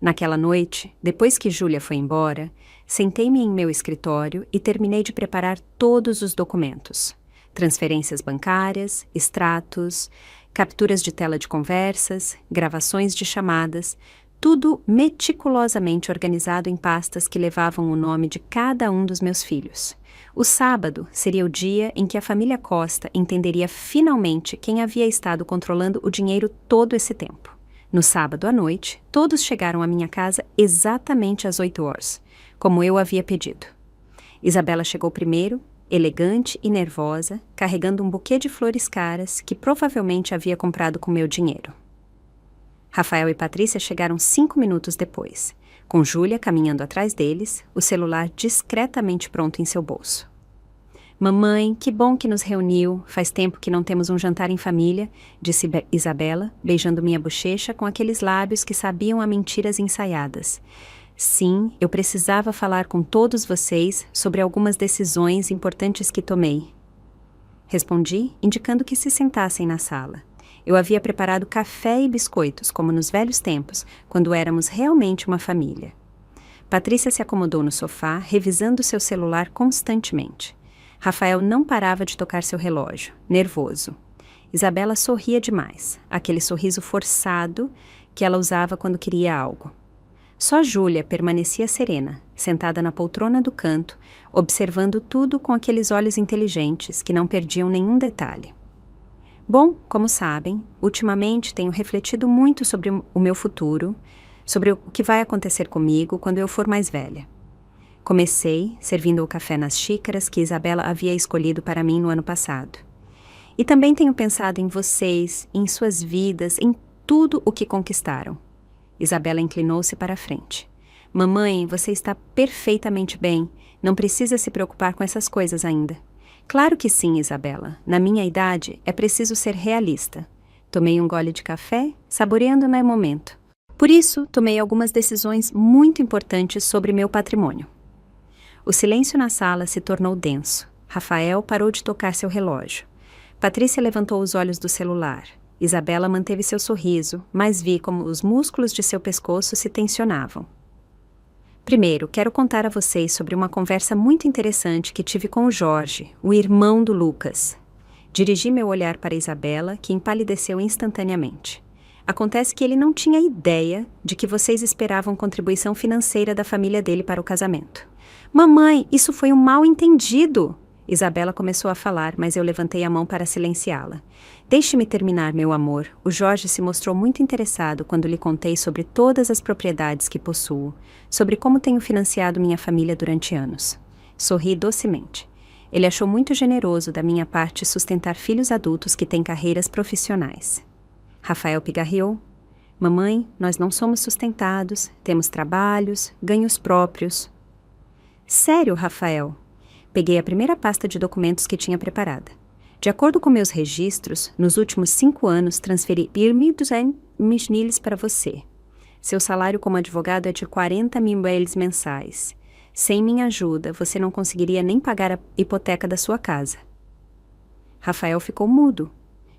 Naquela noite, depois que Júlia foi embora, sentei-me em meu escritório e terminei de preparar todos os documentos. Transferências bancárias, extratos, capturas de tela de conversas, gravações de chamadas, tudo meticulosamente organizado em pastas que levavam o nome de cada um dos meus filhos. O sábado seria o dia em que a família Costa entenderia finalmente quem havia estado controlando o dinheiro todo esse tempo. No sábado à noite, todos chegaram à minha casa exatamente às 8 horas, como eu havia pedido. Isabela chegou primeiro, elegante e nervosa, carregando um buquê de flores caras que provavelmente havia comprado com meu dinheiro. Rafael e Patrícia chegaram 5 minutos depois, com Júlia caminhando atrás deles, o celular discretamente pronto em seu bolso. Mamãe, que bom que nos reuniu, faz tempo que não temos um jantar em família, disse Isabela, beijando minha bochecha com aqueles lábios que sabiam a mentiras ensaiadas. Sim, eu precisava falar com todos vocês sobre algumas decisões importantes que tomei. Respondi, indicando que se sentassem na sala. Eu havia preparado café e biscoitos, como nos velhos tempos, quando éramos realmente uma família. Patrícia se acomodou no sofá, revisando seu celular constantemente. Rafael não parava de tocar seu relógio, nervoso. Isabela sorria demais, aquele sorriso forçado que ela usava quando queria algo. Só Júlia permanecia serena, sentada na poltrona do canto, observando tudo com aqueles olhos inteligentes que não perdiam nenhum detalhe. Bom, como sabem, ultimamente tenho refletido muito sobre o meu futuro, sobre o que vai acontecer comigo quando eu for mais velha. Comecei servindo o café nas xícaras que Isabela havia escolhido para mim no ano passado. E também tenho pensado em vocês, em suas vidas, em tudo o que conquistaram. Isabela inclinou-se para a frente. Mamãe, você está perfeitamente bem. Não precisa se preocupar com essas coisas ainda. Claro que sim, Isabela. Na minha idade, é preciso ser realista. Tomei um gole de café, saboreando no momento. Por isso, tomei algumas decisões muito importantes sobre meu patrimônio. O silêncio na sala se tornou denso. Rafael parou de tocar seu relógio. Patrícia levantou os olhos do celular. Isabela manteve seu sorriso, mas vi como os músculos de seu pescoço se tensionavam. Primeiro, quero contar a vocês sobre uma conversa muito interessante que tive com o Jorge, o irmão do Lucas. Dirigi meu olhar para Isabela, que empalideceu instantaneamente. Acontece que ele não tinha ideia de que vocês esperavam contribuição financeira da família dele para o casamento. Mamãe, isso foi um mal-entendido! Isabela começou a falar, mas eu levantei a mão para silenciá-la. Deixe-me terminar, meu amor. O Jorge se mostrou muito interessado quando lhe contei sobre todas as propriedades que possuo, sobre como tenho financiado minha família durante anos. Sorri docemente. Ele achou muito generoso da minha parte sustentar filhos adultos que têm carreiras profissionais. Rafael pigarreou. Mamãe, nós não somos sustentados, temos trabalhos, ganhos próprios. Sério, Rafael? Peguei a primeira pasta de documentos que tinha preparada. De acordo com meus registros, nos últimos 5 anos transferi 1.200 para você. Seu salário como advogado é de 40 mil reais mensais. Sem minha ajuda, você não conseguiria nem pagar a hipoteca da sua casa. Rafael ficou mudo.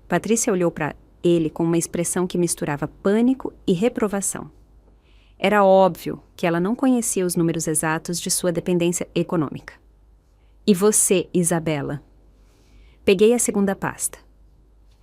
Patrícia olhou para ele com uma expressão que misturava pânico e reprovação. Era óbvio que ela não conhecia os números exatos de sua dependência econômica. E você, Isabela? Peguei a segunda pasta.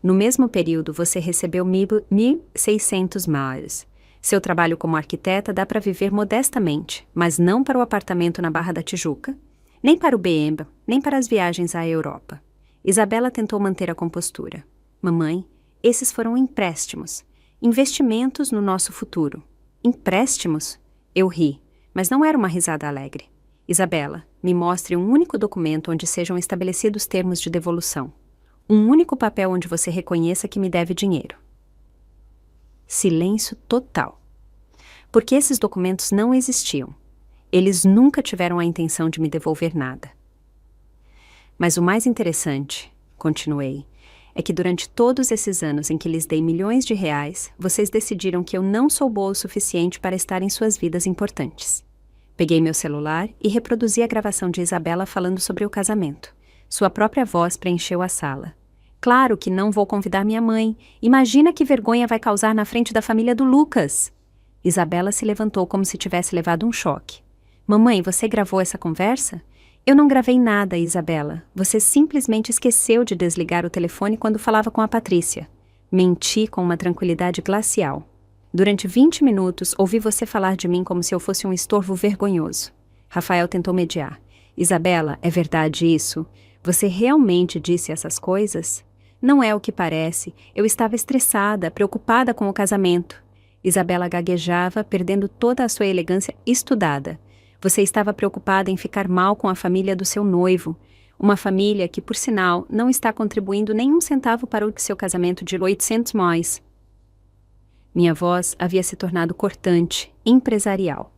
No mesmo período, você recebeu 1.600 mais. Seu trabalho como arquiteta dá para viver modestamente, mas não para o apartamento na Barra da Tijuca, nem para o BM, nem para as viagens à Europa. Isabela tentou manter a compostura. Mamãe, esses foram empréstimos. Investimentos no nosso futuro. Empréstimos? Eu ri, mas não era uma risada alegre. Isabela, me mostre um único documento onde sejam estabelecidos termos de devolução. Um único papel onde você reconheça que me deve dinheiro. Silêncio total. Porque esses documentos não existiam. Eles nunca tiveram a intenção de me devolver nada. Mas o mais interessante, continuei, é que durante todos esses anos em que lhes dei milhões de reais, vocês decidiram que eu não sou boa o suficiente para estar em suas vidas importantes. Peguei meu celular e reproduzi a gravação de Isabela falando sobre o casamento. Sua própria voz preencheu a sala. Claro que não vou convidar minha mãe. Imagina que vergonha vai causar na frente da família do Lucas. Isabela se levantou como se tivesse levado um choque. Mamãe, você gravou essa conversa? Eu não gravei nada, Isabela. Você simplesmente esqueceu de desligar o telefone quando falava com a Patrícia. Menti com uma tranquilidade glacial. Durante 20 minutos, ouvi você falar de mim como se eu fosse um estorvo vergonhoso. Rafael tentou mediar. Isabela, é verdade isso? Você realmente disse essas coisas? Não é o que parece. Eu estava estressada, preocupada com o casamento. Isabela gaguejava, perdendo toda a sua elegância estudada. Você estava preocupada em ficar mal com a família do seu noivo. Uma família que, por sinal, não está contribuindo nem um centavo para o seu casamento de 800 mais. Minha voz havia se tornado cortante, empresarial.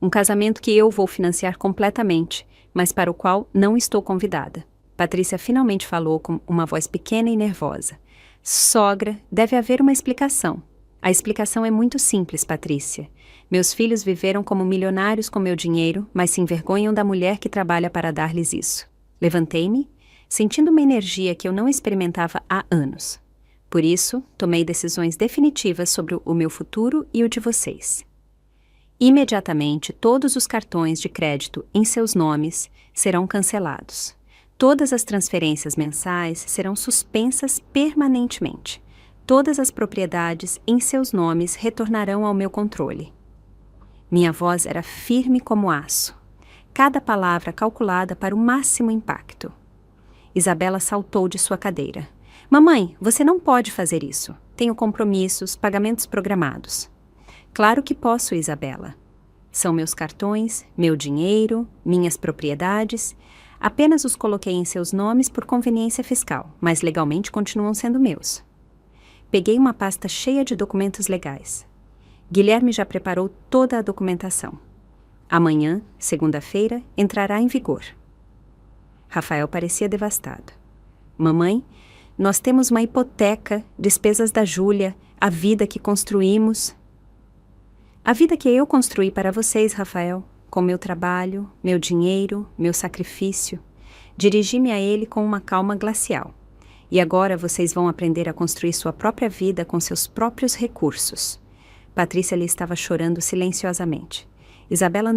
Um casamento que eu vou financiar completamente, mas para o qual não estou convidada. Patrícia finalmente falou com uma voz pequena e nervosa. Sogra, deve haver uma explicação. A explicação é muito simples, Patrícia. Meus filhos viveram como milionários com meu dinheiro, mas se envergonham da mulher que trabalha para dar-lhes isso. Levantei-me, sentindo uma energia que eu não experimentava há anos. Por isso, tomei decisões definitivas sobre o meu futuro e o de vocês. Imediatamente, todos os cartões de crédito em seus nomes serão cancelados. Todas as transferências mensais serão suspensas permanentemente. Todas as propriedades em seus nomes retornarão ao meu controle. Minha voz era firme como aço. Cada palavra calculada para o máximo impacto. Isabela saltou de sua cadeira. Mamãe, você não pode fazer isso. Tenho compromissos, pagamentos programados. Claro que posso, Isabela. São meus cartões, meu dinheiro, minhas propriedades. Apenas os coloquei em seus nomes por conveniência fiscal, mas legalmente continuam sendo meus. Peguei uma pasta cheia de documentos legais. Guilherme já preparou toda a documentação. Amanhã, segunda-feira, entrará em vigor. Rafael parecia devastado. Mamãe, nós temos uma hipoteca, despesas da Júlia, a vida que construímos. A vida que eu construí para vocês, Rafael, com meu trabalho, meu dinheiro, meu sacrifício. Dirigi-me a ele com uma calma glacial. E agora vocês vão aprender a construir sua própria vida com seus próprios recursos. Patrícia lhe estava chorando silenciosamente. Isabela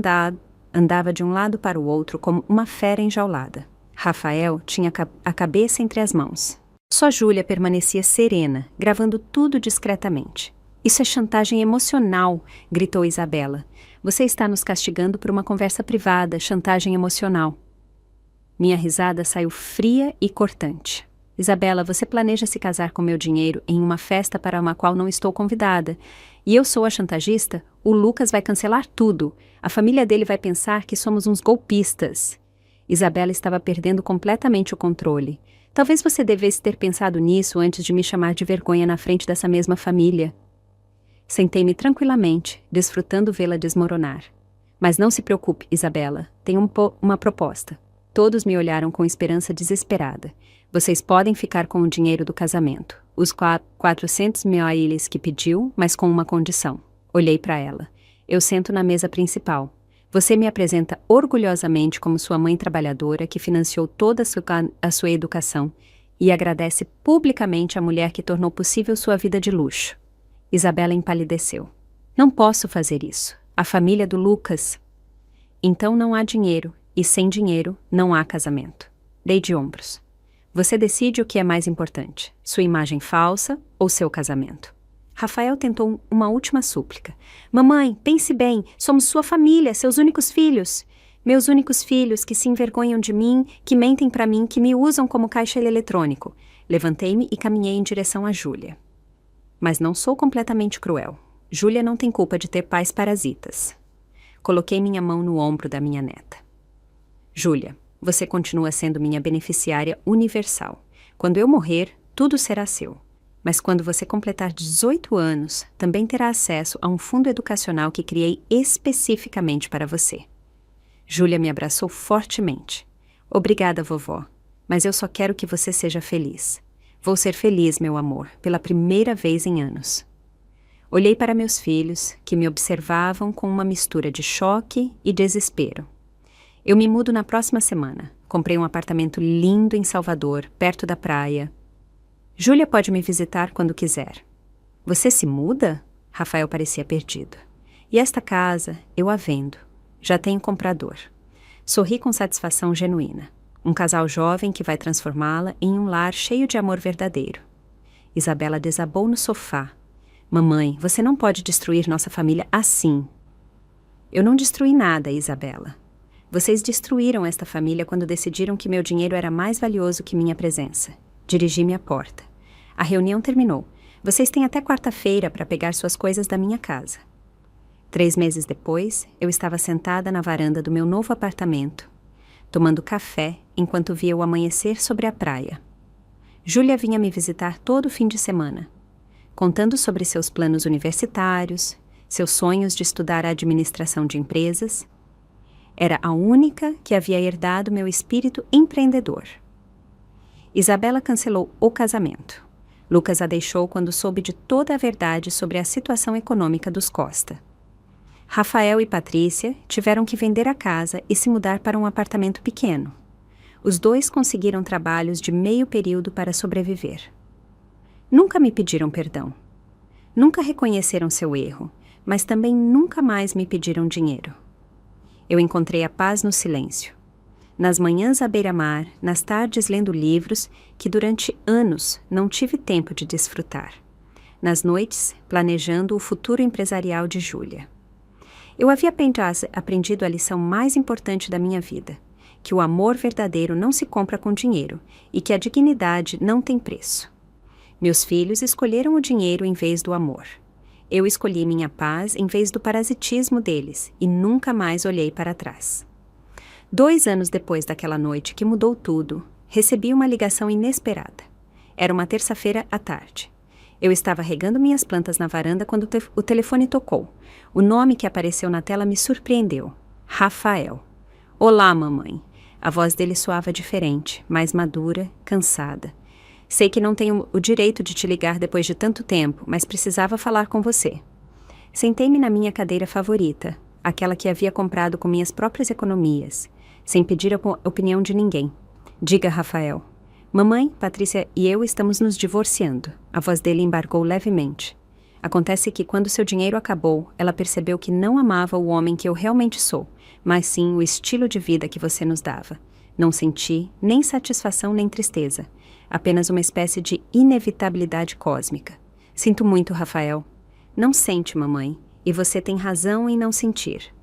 andava de um lado para o outro como uma fera enjaulada. Rafael tinha a cabeça entre as mãos. Só Júlia permanecia serena, gravando tudo discretamente. Isso é chantagem emocional, gritou Isabela. Você está nos castigando por uma conversa privada, chantagem emocional. Minha risada saiu fria e cortante. Isabela, você planeja se casar com meu dinheiro em uma festa para uma qual não estou convidada. E eu sou a chantagista? O Lucas vai cancelar tudo. A família dele vai pensar que somos uns golpistas. Isabela estava perdendo completamente o controle. Talvez você devesse ter pensado nisso antes de me chamar de vergonha na frente dessa mesma família. Sentei-me tranquilamente, desfrutando vê-la desmoronar. Mas não se preocupe, Isabela. Tenho uma proposta. Todos me olharam com esperança desesperada. Vocês podem ficar com o dinheiro do casamento, os 400 mil ailes que pediu, mas com uma condição. Olhei para ela. Eu sento na mesa principal. Você me apresenta orgulhosamente como sua mãe trabalhadora que financiou toda a sua educação e agradece publicamente a mulher que tornou possível sua vida de luxo. Isabela empalideceu. Não posso fazer isso. A família do Lucas. Então não há dinheiro, e sem dinheiro não há casamento. Dei de ombros. Você decide o que é mais importante, sua imagem falsa ou seu casamento. Rafael tentou uma última súplica. Mamãe, pense bem, somos sua família, seus únicos filhos. Meus únicos filhos que se envergonham de mim, que mentem para mim, que me usam como caixa eletrônico. Levantei-me e caminhei em direção a Júlia. Mas não sou completamente cruel. Júlia não tem culpa de ter pais parasitas. Coloquei minha mão no ombro da minha neta. Júlia, você continua sendo minha beneficiária universal. Quando eu morrer, tudo será seu. Mas quando você completar 18 anos, também terá acesso a um fundo educacional que criei especificamente para você. Júlia me abraçou fortemente. Obrigada, vovó, mas eu só quero que você seja feliz. Vou ser feliz, meu amor, pela primeira vez em anos. Olhei para meus filhos, que me observavam com uma mistura de choque e desespero. Eu me mudo na próxima semana. Comprei um apartamento lindo em Salvador, perto da praia. Júlia pode me visitar quando quiser. Você se muda? Rafael parecia perdido. E esta casa, eu a vendo. Já tenho comprador. Sorri com satisfação genuína. Um casal jovem que vai transformá-la em um lar cheio de amor verdadeiro. Isabela desabou no sofá. Mamãe, você não pode destruir nossa família assim. Eu não destruí nada, Isabela. Vocês destruíram esta família quando decidiram que meu dinheiro era mais valioso que minha presença. Dirigi-me à porta. A reunião terminou. Vocês têm até quarta-feira para pegar suas coisas da minha casa. 3 meses depois, eu estava sentada na varanda do meu novo apartamento, tomando café enquanto via o amanhecer sobre a praia. Júlia vinha me visitar todo fim de semana, contando sobre seus planos universitários, seus sonhos de estudar a administração de empresas. Era a única que havia herdado meu espírito empreendedor. Isabela cancelou o casamento. Lucas a deixou quando soube de toda a verdade sobre a situação econômica dos Costa. Rafael e Patrícia tiveram que vender a casa e se mudar para um apartamento pequeno. Os dois conseguiram trabalhos de meio período para sobreviver. Nunca me pediram perdão. Nunca reconheceram seu erro, mas também nunca mais me pediram dinheiro. Eu encontrei a paz no silêncio. Nas manhãs à beira-mar, nas tardes lendo livros que durante anos não tive tempo de desfrutar. Nas noites, planejando o futuro empresarial de Júlia. Eu havia aprendido a lição mais importante da minha vida, que o amor verdadeiro não se compra com dinheiro e que a dignidade não tem preço. Meus filhos escolheram o dinheiro em vez do amor. Eu escolhi minha paz em vez do parasitismo deles e nunca mais olhei para trás. 2 anos depois daquela noite que mudou tudo, recebi uma ligação inesperada. Era uma terça-feira à tarde. Eu estava regando minhas plantas na varanda quando o telefone tocou. O nome que apareceu na tela me surpreendeu. Rafael. Olá, mamãe. A voz dele soava diferente, mais madura, cansada. Sei que não tenho o direito de te ligar depois de tanto tempo, mas precisava falar com você. Sentei-me na minha cadeira favorita, aquela que havia comprado com minhas próprias economias, sem pedir a opinião de ninguém. Diga, Rafael. Mamãe, Patrícia e eu estamos nos divorciando. A voz dele embargou levemente. Acontece que quando seu dinheiro acabou, ela percebeu que não amava o homem que eu realmente sou, mas sim o estilo de vida que você nos dava. Não senti nem satisfação nem tristeza, apenas uma espécie de inevitabilidade cósmica. Sinto muito, Rafael. Não sente, mamãe, e você tem razão em não sentir.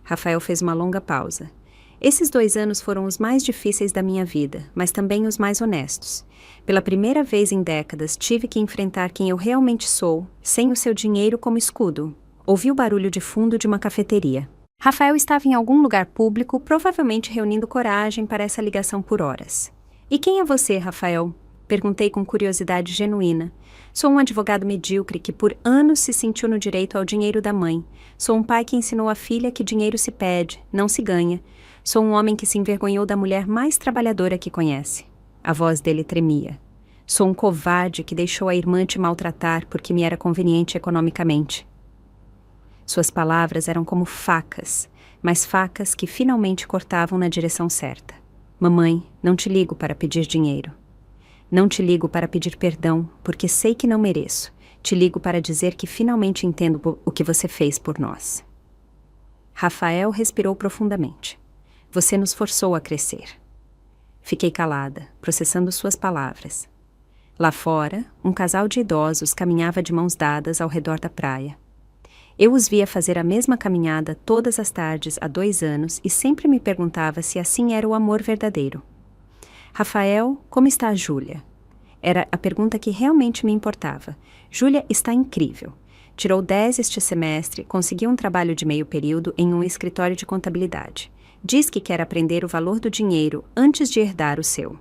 Rafael fez uma longa pausa. Esses 2 anos foram os mais difíceis da minha vida, mas também os mais honestos. Pela primeira vez em décadas, tive que enfrentar quem eu realmente sou, sem o seu dinheiro como escudo. Ouvi o barulho de fundo de uma cafeteria. Rafael estava em algum lugar público, provavelmente reunindo coragem para essa ligação por horas. E quem é você, Rafael? Perguntei com curiosidade genuína. Sou um advogado medíocre que por anos se sentiu no direito ao dinheiro da mãe. Sou um pai que ensinou a filha que dinheiro se pede, não se ganha. Sou um homem que se envergonhou da mulher mais trabalhadora que conhece. A voz dele tremia. Sou um covarde que deixou a irmã te maltratar porque me era conveniente economicamente. Suas palavras eram como facas, mas facas que finalmente cortavam na direção certa. Mamãe, não te ligo para pedir dinheiro. Não te ligo para pedir perdão, porque sei que não mereço. Te ligo para dizer que finalmente entendo o que você fez por nós. Rafael respirou profundamente. Você nos forçou a crescer. Fiquei calada, processando suas palavras. Lá fora, um casal de idosos caminhava de mãos dadas ao redor da praia. Eu os via fazer a mesma caminhada todas as tardes há 2 anos e sempre me perguntava se assim era o amor verdadeiro. Rafael, como está a Júlia? Era a pergunta que realmente me importava. Júlia está incrível. Tirou 10 este semestre, conseguiu um trabalho de meio período em um escritório de contabilidade. Diz que quer aprender o valor do dinheiro antes de herdar o seu.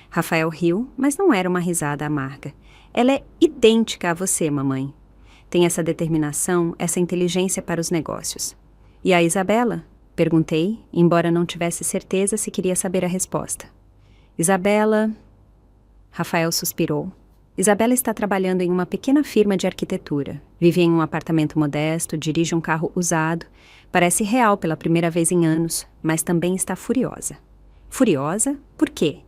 Rafael riu, mas não era uma risada amarga. Ela é idêntica a você, mamãe. Tem essa determinação, essa inteligência para os negócios. E a Isabela? Perguntei, embora não tivesse certeza se queria saber a resposta. Isabela... Rafael suspirou. Isabela está trabalhando em uma pequena firma de arquitetura. Vive em um apartamento modesto, dirige um carro usado. Parece real pela primeira vez em anos, mas também está furiosa. Furiosa? Por quê?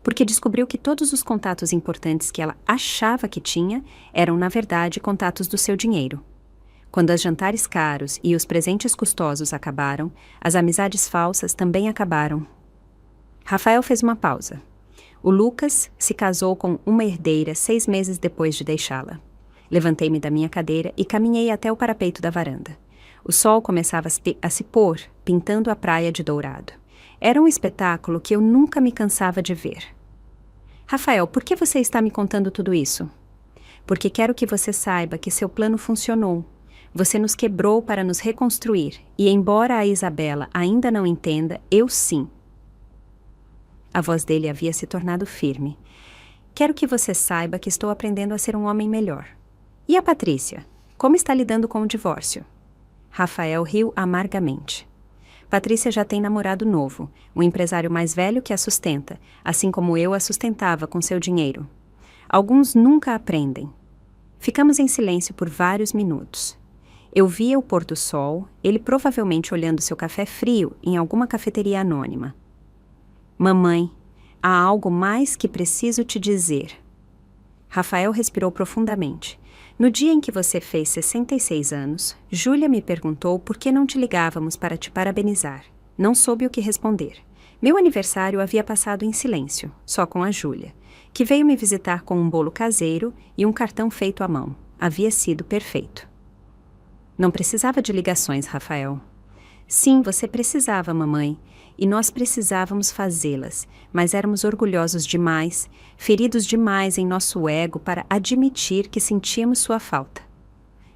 Porque descobriu que todos os contatos importantes que ela achava que tinha eram, na verdade, contatos do seu dinheiro. Quando os jantares caros e os presentes custosos acabaram, as amizades falsas também acabaram. Rafael fez uma pausa. O Lucas se casou com uma herdeira 6 meses depois de deixá-la. Levantei-me da minha cadeira e caminhei até o parapeito da varanda. O sol começava a se pôr, pintando a praia de dourado. Era um espetáculo que eu nunca me cansava de ver. Rafael, por que você está me contando tudo isso? Porque quero que você saiba que seu plano funcionou. Você nos quebrou para nos reconstruir, e embora a Isabela ainda não entenda, eu sim. A voz dele havia se tornado firme. Quero que você saiba que estou aprendendo a ser um homem melhor. E a Patrícia? Como está lidando com o divórcio? Rafael riu amargamente. Patrícia já tem namorado novo, um empresário mais velho que a sustenta, assim como eu a sustentava com seu dinheiro. Alguns nunca aprendem. Ficamos em silêncio por vários minutos. Eu via o pôr do sol, ele provavelmente olhando seu café frio em alguma cafeteria anônima. Mamãe, há algo mais que preciso te dizer. Rafael respirou profundamente. No dia em que você fez 66 anos, Júlia me perguntou por que não te ligávamos para te parabenizar. Não soube o que responder. Meu aniversário havia passado em silêncio, só com a Júlia, que veio me visitar com um bolo caseiro e um cartão feito à mão. Havia sido perfeito. Não precisava de ligações, Rafael. Sim, você precisava, mamãe, e nós precisávamos fazê-las, mas éramos orgulhosos demais, feridos demais em nosso ego para admitir que sentíamos sua falta.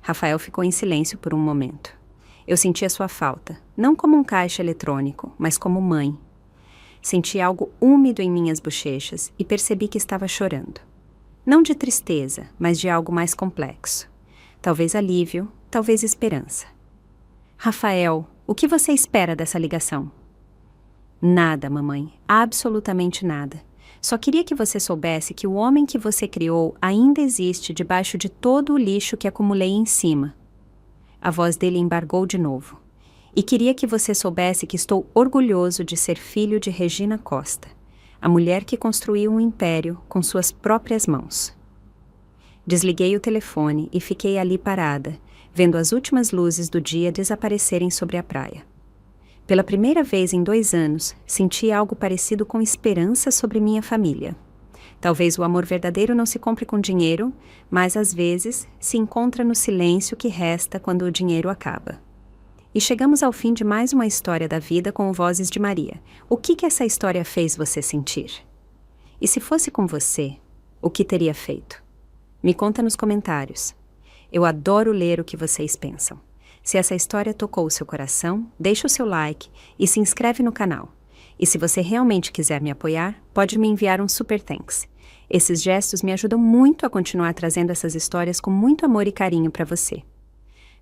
Rafael ficou em silêncio por um momento. Eu sentia sua falta, não como um caixa eletrônico, mas como mãe. Senti algo úmido em minhas bochechas e percebi que estava chorando. Não de tristeza, mas de algo mais complexo. Talvez alívio, talvez esperança. Rafael, o que você espera dessa ligação? Nada, mamãe. Absolutamente nada. Só queria que você soubesse que o homem que você criou ainda existe debaixo de todo o lixo que acumulei em cima. A voz dele embargou de novo. E queria que você soubesse que estou orgulhoso de ser filho de Regina Costa, a mulher que construiu um império com suas próprias mãos. Desliguei o telefone e fiquei ali parada, vendo as últimas luzes do dia desaparecerem sobre a praia. Pela primeira vez em 2 anos, senti algo parecido com esperança sobre minha família. Talvez o amor verdadeiro não se compre com dinheiro, mas às vezes se encontra no silêncio que resta quando o dinheiro acaba. E chegamos ao fim de mais uma história da vida com Vozes de Maria. O que essa história fez você sentir? E se fosse com você, o que teria feito? Me conta nos comentários. Eu adoro ler o que vocês pensam. Se essa história tocou o seu coração, deixa o seu like e se inscreve no canal. E se você realmente quiser me apoiar, pode me enviar um super thanks. Esses gestos me ajudam muito a continuar trazendo essas histórias com muito amor e carinho para você.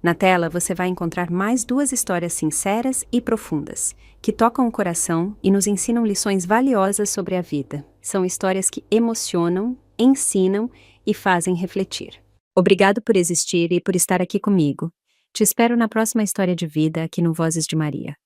Na tela você vai encontrar mais 2 histórias sinceras e profundas, que tocam o coração e nos ensinam lições valiosas sobre a vida. São histórias que emocionam, ensinam e fazem refletir. Obrigado por existir e por estar aqui comigo. Te espero na próxima história de vida aqui no Vozes de Maria.